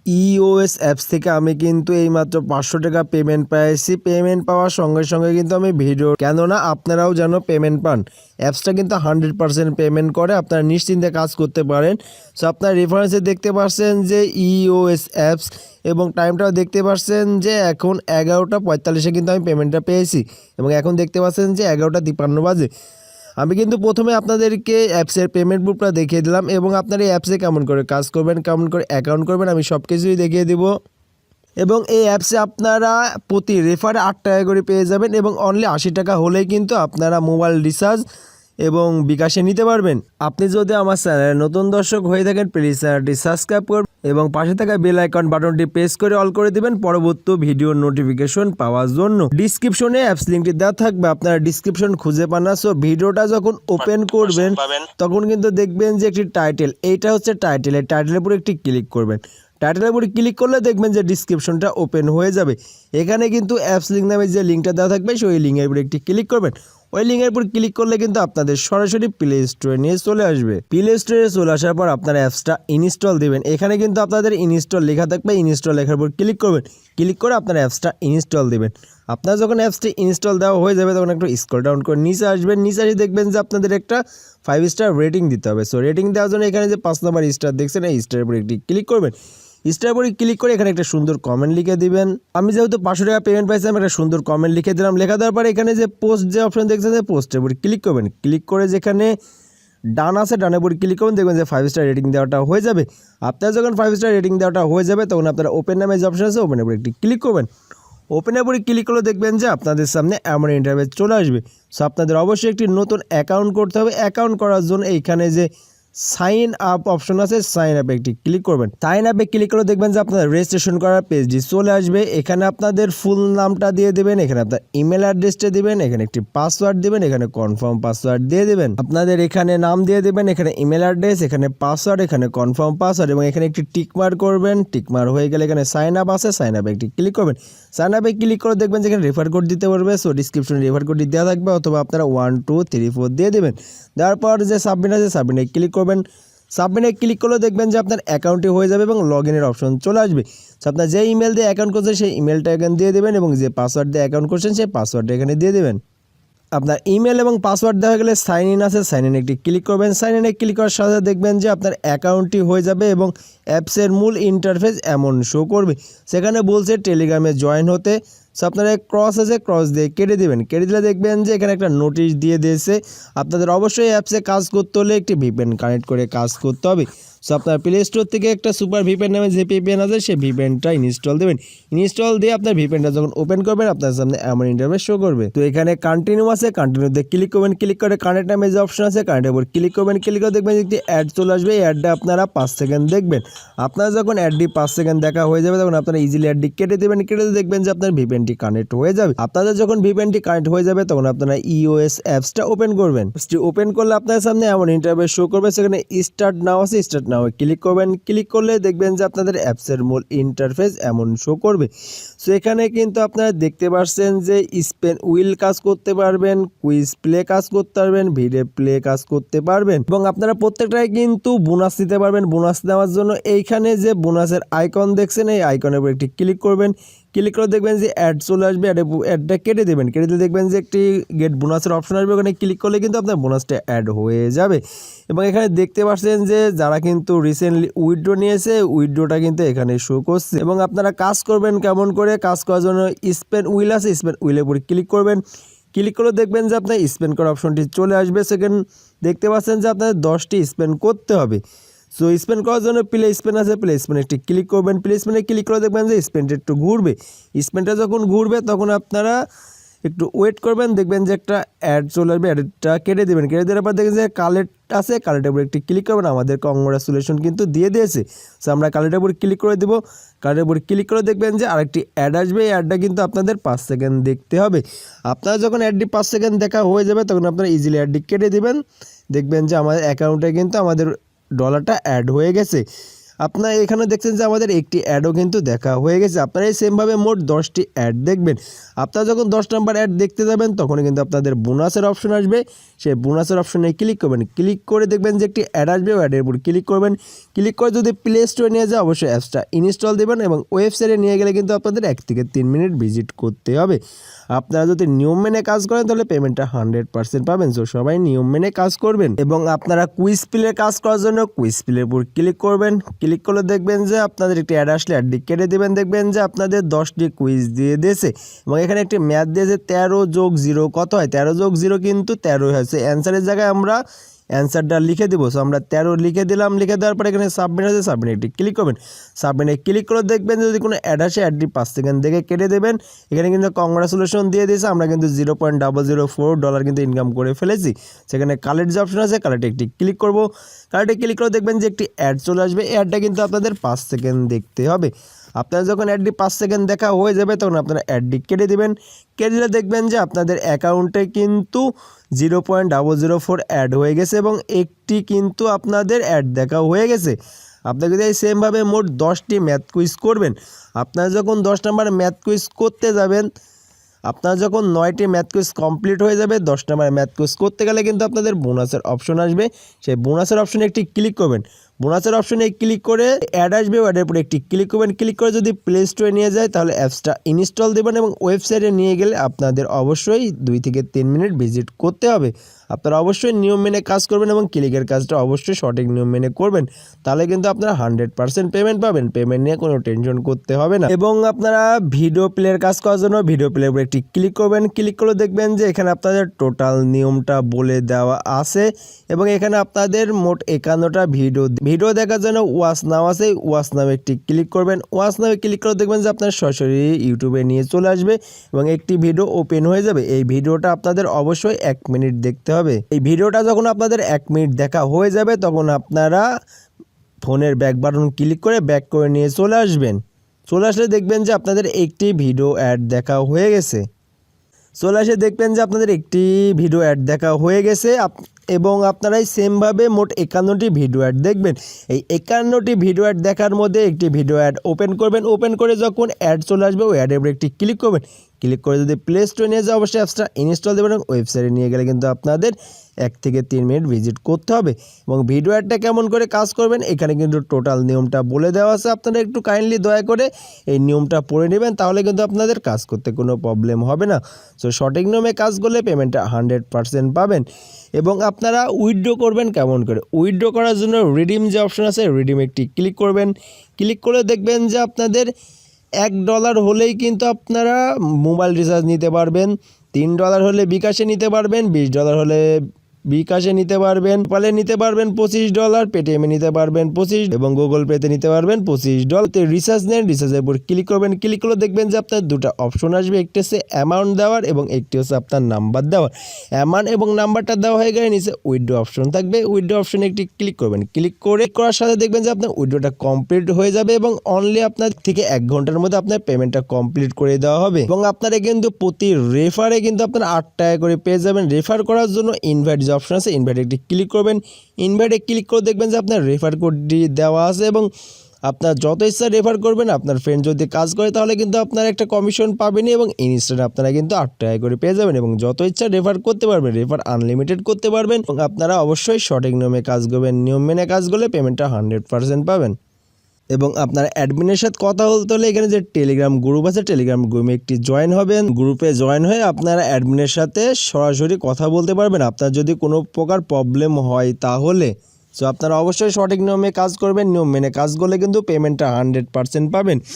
EOS apps থেকে আমি কিন্তু এইমাত্র 500 টাকা পেমেন্ট পেয়েছি। পেমেন্ট পাওয়ার সঙ্গে সঙ্গে কিন্তু আমি ভিডিও, কেননা আপনারাও যেন পেমেন্ট পান। অ্যাপসটা কিন্তু 100% পেমেন্ট করে, আপনারা নিশ্চিন্তে কাজ করতে পারেন। সো আপনার রেফারেন্সে দেখতে পাচ্ছেন যে ইওএস অ্যাপস এবং টাইমটাও দেখতে পাচ্ছেন যে এখন 11:45-এ কিন্তু আমি পেমেন্টটা পেয়েছি এবং এখন দেখতে পাচ্ছেন যে 11:53 বাজে। আমি কিন্তু প্রথমে আপনাদেরকে অ্যাপসের পেমেন্ট প্রুফটা দেখিয়ে দিলাম এবং আপনার এই অ্যাপসে কেমন করে কাজ করবেন, কেমন করে অ্যাকাউন্ট করবেন, আমি সব কিছুই দেখিয়ে দেব। এবং এই অ্যাপসে আপনারা প্রতি রেফারে 8 টাকা করে পেয়ে যাবেন এবং অনলি 80 টাকা হলেই কিন্তু আপনারা মোবাইল রিচার্জ এবং বিকাশে নিতে পারবেন। আপনি যদি আমার চ্যানেলে নতুন দর্শক হয়ে থাকেন, প্লিজ চ্যানেলটি সাবস্ক্রাইব করবেন এবং পাশে থাকা বেল আইকন বাটনটি প্রেস করে অল করে দিবেন পরবর্তী ভিডিওর নোটিফিকেশন পাওয়ার জন্য। ডিসক্রিপশনে অ্যাপস লিঙ্কটি দেওয়া থাকবে, আপনারা ডিসক্রিপশন খুঁজে পান না। সো ভিডিওটা যখন ওপেন করবেন তখন কিন্তু দেখবেন যে একটি টাইটেল, এইটা হচ্ছে টাইটেল, এই টাইটেলের উপরে একটি ক্লিক করবেন। টাইটেলের উপরে ক্লিক করলে দেখবেন যে ডিসক্রিপশনটা ওপেন হয়ে যাবে। এখানে কিন্তু অ্যাপস লিঙ্ক নামে যে লিঙ্কটা দেওয়া থাকবে সেই লিঙ্কের উপরে একটি ক্লিক করবেন। ওই লিঙ্কের উপর ক্লিক করলে কিন্তু আপনাদের সরাসরি প্লে স্টোরে নিয়ে চলে আসবে। প্লে স্টোরে চলে আসার পর আপনারা অ্যাপসটা ইনস্টল দিবেন। এখানে কিন্তু আপনাদের ইনস্টল লেখা থাকবে, ইনস্টল লেখার উপর ক্লিক করবেন। ক্লিক করে আপনারা অ্যাপসটা ইনস্টল দিবেন। আপনারা যখন অ্যাপসটি ইনস্টল দেওয়া হয়ে যাবে তখন একটু স্ক্রল ডাউন করে নিচে আসবেন। নিচে এসে দেখবেন যে আপনাদের একটা 5 স্টার রেটিং দিতে হবে। সো রেটিং দেওয়ার জন্য এখানে যে 5 নম্বর স্টার দেখছেন, এই স্টারের উপর একটি ক্লিক করবেন। স্টার উপরে ক্লিক করে এখানে একটা সুন্দর কমেন্ট লিখে দিবেন। আমি যেহেতু 500 টাকা পেমেন্ট পাইছি, আমি একটা সুন্দর কমেন্ট লিখে দিলাম। লেখা দেওয়ার পরে এখানে যে পোস্ট যে অপশন দেখছেন, যে পোস্টের উপরে ক্লিক করবেন। ক্লিক করে যেখানে ডান আছে ডানের উপরে ক্লিক করবেন, দেখবেন যে 5 স্টার রেটিং দেওয়াটা হয়ে যাবে। আপনার যখন 5 স্টার রেটিং দেওয়াটা হয়ে যাবে তখন আপনারা ওপেন নামে যে অপশন আছে ওপেনের উপরে একটি ক্লিক করবেন। ওপেনের উপরে ক্লিক করলে দেখবেন যে আপনাদের সামনে এমন ইন্টারফেস চলে আসবে। সো আপনাদের অবশ্যই একটি নতুন অ্যাকাউন্ট করতে হবে। অ্যাকাউন্ট করার জন্য এইখানে যে সাইন আপ অপশন আছে, সাইন আপে একটি ক্লিক করবেন। সাইন আপে ক্লিক করলে দেখবেন যে আপনাদের রেজিস্ট্রেশন করার পেজটি চলে আসবে। এখানে আপনাদের ফুল নামটা দিয়ে দেবেন, এখানে আপনার ইমেল অ্যাড্রেসটা দিবেন, এখানে একটি পাসওয়ার্ড দিবেন, এখানে কনফার্ম পাসওয়ার্ড দিয়ে দেবেন। আপনাদের এখানে নাম দিয়ে দেবেন, এখানে ইমেল অ্যাড্রেস, এখানে পাসওয়ার্ড, এখানে কনফার্ম পাসওয়ার্ড এবং এখানে একটি টিকমার করবেন। টিকমার হয়ে গেলে এখানে সাইন আপ আছে, সাইন আপে একটি ক্লিক করবেন। সাইন আপে ক্লিক করে দেখবেন যে এখানে রেফার কোড দিতে পারবে। সো ডিসক্রিপশনে রেফার কোডটি দেওয়া থাকবে অথবা আপনারা 1 2 3 4 দিয়ে দেবেন। দেওয়ার পর যে সাবমিট আছে সাবমিটে ক্লিক করবেন। সাবমিটে ক্লিক করলে দেখবেন যে আপনার অ্যাকাউন্টটি হয়ে যাবে এবং লগ ইনের অপশন চলে আসবে। সো আপনার যে ইমেল দিয়ে অ্যাকাউন্ট করছেন সেই ইমেলটা এখানে দিয়ে দেবেন এবং যে পাসওয়ার্ড দিয়ে অ্যাকাউন্ট করছেন সেই পাসওয়ার্ডটা এখানে দিয়ে দেবেন। আপনার ইমেল এবং পাসওয়ার্ড দেওয়া গেলে সাইন ইন আছে, সাইন ইনে একটি ক্লিক করবেন। সাইন ইনে ক্লিক করার সাথে দেখবেন যে আপনার অ্যাকাউন্টটি হয়ে যাবে এবং অ্যাপসের মূল ইন্টারফেস এমন শো করবে। সেখানে বলছে টেলিগ্রামে জয়েন হতে। সো আপনারা ক্রস আছে, ক্রস দিয়ে কেটে দেবেন। কেটে দিলে দেখবেন যে এখানে একটা নোটিশ দিয়ে দিয়েছে। আপনাদের অবশ্যই অ্যাপসে কাজ করতে হলে একটি ভিপিএন কানেক্ট করে কাজ করতে হবে। সো আপনার প্লে স্টোর থেকে একটা সুপার ভিপিএন নামে যে ভিপিএন আছে সেই ভিপিএনটা ইনস্টল দেবেন। ইনস্টল দিয়ে আপনার ভিপিএনটা যখন ওপেন করবেন আপনার সামনে এমন ইন্টারফেস শো করবে। তো এখানে কন্টিনিউ আছে, কন্টিনিউতে ক্লিক করবেন। ক্লিক করে কানেক্ট নামে যে অপশন আছে কানেক্টের উপর ক্লিক করবেন। ক্লিক করে দেখবেন একটি অ্যাড চলে আসবে। এই অ্যাডটা আপনারা 5 সেকেন্ড দেখবেন। আপনারা যখন অ্যাডটি 5 সেকেন্ড দেখা হয়ে যাবে তখন আপনারা ইজিলি অ্যাডটি কেটে দেবেন। কেটে দেখবেন যে আপনার ভিপিএনটি কানেক্ট হয়ে যাবে। আপনাদের যখন ভিপিএনটি কানেক্ট হয়ে যাবে তখন আপনারা ইওএস অ্যাপসটা ওপেন করবেন। ওপেন করলে আপনার সামনে এমন ইন্টারফেস শো করবে। সেখানে স্টার্ট নাও আছে, স্টার্ট নাও ক্লিক করবেন। ক্লিক করলে দেখবেন যে আপনাদের অ্যাপসের মূল ইন্টারফেস এমন শো করবে। সো এখানে কিন্তু আপনারা দেখতে পাচ্ছেন যে স্পেন উইল কাজ করতে পারবেন, কুইজ প্লে কাজ করতে পারবেন, ভিডিও প্লে কাজ করতে পারবেন এবং আপনারা প্রত্যেকটাই কিন্তু বোনাস দিতে পারবেন। বোনাস দেওয়ার জন্য এইখানে যে বোনাসের আইকন দেখছেন এই আইকনের উপর একটি ক্লিক করবেন। ক্লিক করে দেখবেন যে অ্যাড চলে আসবে। অ্যাডটা কেটে দেবেন। কেটে দিলে দেখবেন যে একটি গেট বোনাসের অপশন আসবে। ওখানে ক্লিক করলে কিন্তু আপনার বোনাসটা অ্যাড হয়ে যাবে এবং এখানে দেখতে পাচ্ছেন যে যারা কিন্তু রিসেন্টলি উইথড্র নিয়েছে উইথড্রটা কিন্তু এখানে শো করছে। এবং আপনারা কাজ করবেন কেমন করে, কাজ করার জন্য স্পেন উইল আছে, স্পেন উইলের উপরে ক্লিক করবেন। ক্লিক করে দেখবেন যে আপনার স্পেন করার অপশনটি চলে আসবে। সেকেন্ড দেখতে পাচ্ছেন যে আপনাদের 10টি স্পেন করতে হবে। সো স্পেন করার জন্য প্লে স্পেন আছে, প্লে স্পেনে একটি ক্লিক করবেন। প্লে স্পেনে ক্লিক করে দেখবেন যে স্পেনটা একটু ঘুরবে। স্পেনটা যখন ঘুরবে তখন আপনারা একটু ওয়েট করবেন। দেখবেন যে একটা অ্যাড চলে আসবে, অ্যাডটা কেটে দেবেন। কেটে দেওয়ার পর দেখবেন যে কালেক্ট আছে, কালেক্টের উপর একটি ক্লিক করবেন। আমাদের কংগ্রাচুলেশন কিন্তু দিয়ে দিয়েছে। সো আমরা কালেক্টের উপর ক্লিক করে দেবো। কালেক্টের উপর ক্লিক করে দেখবেন যে আরেকটি অ্যাড আসবে। এই অ্যাডটা কিন্তু আপনাদের 5 সেকেন্ড দেখতে হবে। আপনারা যখন অ্যাডটি 5 সেকেন্ড দেখা হয়ে যাবে তখন আপনারা ইজিলি অ্যাডটি কেটে দেবেন। দেখবেন যে আমাদের অ্যাকাউন্টে কিন্তু আমাদের ডলারটা অ্যাড হয়ে গেছে। আপনারা এখানে দেখছেন যে আমাদের একটি অ্যাডও কিন্তু দেখা হয়ে গেছে। আপনারা এই সেমভাবে মোট 10টি অ্যাড দেখবেন। আপনারা যখন 10 নাম্বার অ্যাড দেখতে যাবেন তখনই কিন্তু আপনাদের বোনাসের অপশন আসবে। সেই বোনাসের অপশনে ক্লিক করবেন, ক্লিক করে দেখবেন যে একটি অ্যাড আসবে, অ্যাডের উপর ক্লিক করবেন। ক্লিক করে যদি প্লে স্টোরে নিয়ে যায় অবশ্যই অ্যাপসটা ইনস্টল দেবেন এবং ওয়েবসাইটে নিয়ে গেলে কিন্তু আপনাদের 1 থেকে 3 মিনিট ভিজিট করতে হবে। আপনারা যদি নিয়ম মেনে কাজ করেন তাহলে পেমেন্টটা 100% পাবেন। সো সবাই নিয়ম মেনে কাজ করবেন। এবং আপনারা কুইজ প্লে কাজ করার জন্য কুইজ প্লের উপর ক্লিক করবেন। ক্লিক করলে দেখবেন যে আপনাদের একটি অ্যাড আসলে অ্যাডটি কেটে দেবেন। দেখবেন যে আপনাদের 10টি কুইজ দিয়ে দিয়েছে এবং এখানে একটি ম্যাথ দিয়েছে 13 যোগ 0 কত হয়। 13 যোগ 0 কিন্তু 13 হয়েছে। অ্যান্সারের জায়গায় আমরা অ্যান্সারটা লিখে দেবো। সো আমরা 13 লিখে দিলাম। লিখে দেওয়ার পরে এখানে সাবমিট আছে, সাবমিট একটি ক্লিক করবেন। সাবমিটে ক্লিক করে দেখবেন যদি কোনো অ্যাড আসে অ্যাডটি 5 সেকেন্ড দেখে কেটে দেবেন। এখানে কিন্তু কংগ্রাচুলেশন দিয়ে দিয়েছে, আমরা কিন্তু $0.004 কিন্তু ইনকাম করে ফেলেছি। সেখানে কালেক্ট যে অপশন আছে কালেক্টে একটি ক্লিক করব। কালেক্টে ক্লিক করে দেখবেন যে একটি অ্যাড চলে আসবে। অ্যাডটা কিন্তু আপনাদের 5 সেকেন্ড দেখতে হবে। আপনারা যখন অ্যাডটি 5 সেকেন্ড দেখা হয়ে যাবে তখন আপনারা অ্যাডটি কেটে দেবেন। কেটে দিলে দেখবেন যে আপনাদের অ্যাকাউন্টে কিন্তু 0.004 অ্যাড হয়ে গেছে এবং একটি কিন্তু আপনাদের অ্যাড দেখা হয়ে গেছে। আপনারা যদি এই সেমভাবে মোট 10টি ম্যাথ কুইজ করবেন। আপনারা যখন 10 নাম্বার ম্যাথ কুইজ করতে যাবেন, আপনারা যখন 9টি ম্যাথ কুইজ কমপ্লিট হয়ে যাবে, 10 নাম্বার ম্যাথ কুইজ করতে গেলে কিন্তু আপনাদের বোনাসের অপশন আসবে। সেই বোনাসের অপশনে একটি ক্লিক করবেন। বোনাসের অপশনে ক্লিক করে অ্যাড আসবে, অ্যাডের উপরে একটি ক্লিক করবেন। ক্লিক করে যদি প্লে স্টোরে নিয়ে যায় তাহলে অ্যাপসটা ইনস্টল দেবেন এবং ওয়েবসাইটে নিয়ে গেলে আপনাদের অবশ্যই 2 থেকে 3 মিনিট ভিজিট করতে হবে। আপনারা অবশ্যই নিয়ম মেনে কাজ করবেন এবং ক্লিকের কাজটা অবশ্যই সঠিক নিয়ম মেনে করবেন। তাহলে কিন্তু আপনারা 100% পেমেন্ট পাবেন। পেমেন্ট নিয়ে কোনো টেনশন করতে হবে না। এবং আপনারা ভিডিও প্লের কাজ করার জন্য ভিডিও প্লের উপরে একটি ক্লিক করবেন। ক্লিক করে দেখবেন যে এখানে আপনাদের টোটাল নিয়মটা বলে দেওয়া আছে এবং এখানে আপনাদের মোট 51টা ভিডিও দেখার জন্য ওয়াচ নাও আছে। ওয়াচ নামে একটি ক্লিক করবেন। ওয়াচ নামে ক্লিক করে দেখবেন যে আপনার সরাসরি ইউটিউবে নিয়ে চলে আসবে এবং একটি ভিডিও ওপেন হয়ে যাবে। এই ভিডিওটা আপনাদের অবশ্যই 1 মিনিট দেখতে হবে। এই ভিডিওটা যখন আপনাদের 1 মিনিট দেখা হয়ে যাবে তখন আপনারা ফোনের ব্যাক বাটন ক্লিক করে ব্যাক করে নিয়ে চলে আসবেন। চলে আসলে দেখবেন যে আপনাদের একটি ভিডিও অ্যাড দেখা হয়ে গেছে। চলে আসে দেখবেন যে আপনাদের একটি ভিডিও অ্যাড দেখা হয়ে গেছে এবং আপনারাই সেমভাবে মোট 51টি ভিডিও অ্যাড দেখবেন। এই 51টি ভিডিও অ্যাড দেখার মধ্যে একটি ভিডিও অ্যাড ওপেন করবেন। ওপেন করে যখন অ্যাড চলে আসবে ওই অ্যাডের উপরে একটি ক্লিক করবেন। ক্লিক করে যদি প্লে স্টোরে নিয়ে যায় অবশ্যই অ্যাপসটা ইনস্টল দেবেন এবং ওয়েবসাইটে নিয়ে গেলে কিন্তু আপনাদের 1 থেকে 3 মিনিট ভিজিট করতে হবে। এবং ভিডিও অ্যাডটা কেমন করে কাজ করবেন এখানে কিন্তু টোটাল নিয়মটা বলে দেওয়া আছে। আপনারা একটু কাইন্ডলি দয়া করে এই নিয়মটা পড়ে নেবেন, তাহলে কিন্তু আপনাদের কাজ করতে কোনো প্রবলেম হবে না। সো সঠিক নিয়মে কাজ করলে পেমেন্টটা 100% পাবেন। এবং আপনারা উইথড্র করবেন কেমন করে। উইথড্র করার জন্য রিডিম যে অপশন আছে রিডিম একটি ক্লিক করবেন। ক্লিক করে দেখবেন যে আপনাদের $1 হলেই কিন্তু আপনারা মোবাইল রিচার্জ নিতে পারবেন। $3 হলে বিকাশে নিতে পারবেন। $20 হলে বিকাশে নিতে পারবেন। পেপালে নিতে পারবেন $25, পেটিএমে নিতে পারবেন 25 এবং গুগল পেতে নিতে পারবেন $25। রিচার্জ নেন, রিচার্জের উপর ক্লিক করবেন। ক্লিক করে দেখবেন যে আপনার দুটো অপশন আসবে, একটি হচ্ছে অ্যামাউন্ট দেওয়ার এবং একটি হচ্ছে আপনার নাম্বার দেওয়ার। অ্যামাউন্ট এবং নাম্বারটা দেওয়া হয়ে গেলে নিচে উইথড্র অপশন থাকবে। উইথড্র অপশনে একটি ক্লিক করবেন। ক্লিক করার সাথে দেখবেন যে আপনার উইথড্রটা কমপ্লিট হয়ে যাবে এবং অনলি আপনার থেকে 1 ঘন্টার মধ্যে আপনার পেমেন্টটা কমপ্লিট করে দেওয়া হবে। এবং আপনারা কিন্তু প্রতি রেফারে কিন্তু আপনারা $8 করে পেয়ে যাবেন। রেফার করার জন্য ইনভাইট যে অপশন আছে ইনভাইটে একটি ক্লিক করবেন। ইনভাইটে ক্লিক করে দেখবেন যে আপনার রেফার কোডটি দেওয়া আছে এবং আপনার যত ইচ্ছা রেফার করবেন। আপনার ফ্রেন্ড যদি কাজ করে তাহলে কিন্তু আপনার একটা কমিশন পাবেনই এবং ইনস্ট্যান্ট আপনারা কিন্তু $8 করে পেয়ে যাবেন এবং যত ইচ্ছা রেফার করতে পারবেন। রেফার আনলিমিটেড করতে পারবেন এবং আপনারা অবশ্যই সঠিক নিয়মে কাজ করবেন। নিয়ম মেনে কাজ করলে পেমেন্টটা 100% পাবেন। এবং আপনার অ্যাডমিনের সাথে কথা বলতে হলে এখানে যে টেলিগ্রাম গ্রুপ আছে টেলিগ্রাম গ্রুপে একটি জয়েন হবেন। গ্রুপে জয়েন হয়ে আপনারা অ্যাডমিনের সাথে সরাসরি কথা বলতে পারবেন আপনার যদি কোনো প্রকার প্রবলেম হয় তাহলে। সো আপনারা অবশ্যই সঠিক নিয়মে কাজ করবেন। নিয়ম মেনে কাজ করলে কিন্তু পেমেন্টটা 100% পাবেন।